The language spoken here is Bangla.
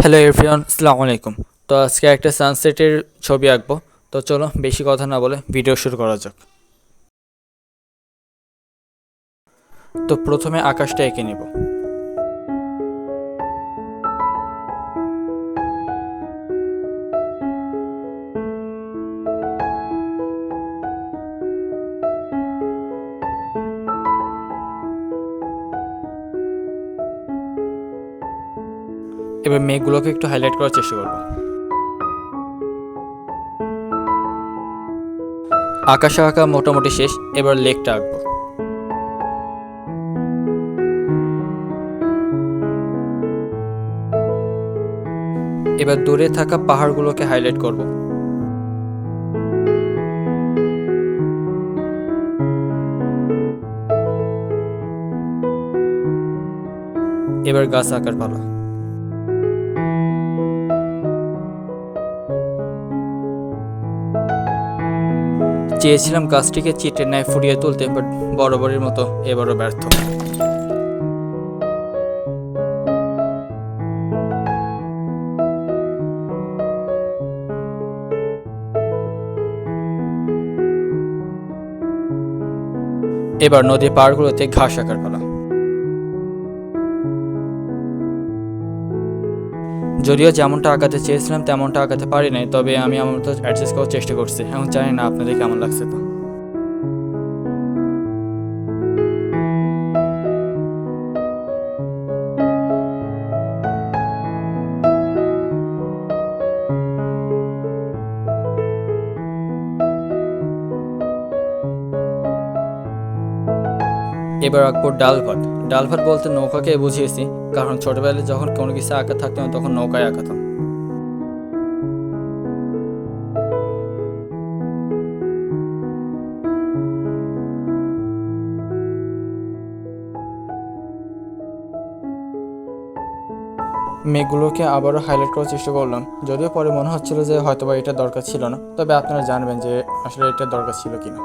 হ্যালো এভরিওয়ান, আসসালামু আলাইকুম। তো আজকে একটা সানসেটের ছবি আঁকবো। তো চলো বেশি কথা না বলে ভিডিও শুরু করা যাক। তো প্রথমে আকাশটা এঁকে নিব। এবার মেঘগুলোকে একটু হাইলাইট করার চেষ্টা করব। আকাশে আঁকা মোটামুটি শেষ, এবার লেকটা আঁকবো। এবার দূরে থাকা পাহাড়গুলোকে হাইলাইট করব। এবার গাছ আঁকার পালা। চেয়েছিলাম গাছটিকে চিত্রের ন্যায় ফুটিয়ে তুলতে, বাট বরাবরের মতো এবারও ব্যর্থ। এবার নদীর পাড়গুলোতে ঘাস আঁকার পালা। যদিও যেমনটা আঁকাতে চেয়েছিলাম তেমনটা আঁকাতে পারি নাই, তবে আমি আমার মতো অ্যাডজাস্ট করার চেষ্টা করছি। এখন জানি না আপনাদের কেমন লাগছে। তো এবার আঁকবো ডাল ভাত। ডাল ভাত বলতে নৌকাকে বুঝিয়েছি, কারণ ছোটবেলায় যখন কোনো কিছু আঁকা থাকতো না তখন নৌকায় আঁকাতাম। মেঘগুলোকে আবারও হাইলাইট করার চেষ্টা করলাম, যদিও পরে মনে হচ্ছিল যে হয়তোবা এটা দরকার ছিল না, তবে আপনারা জানবেন যে আসলে এটা দরকার ছিল কিনা।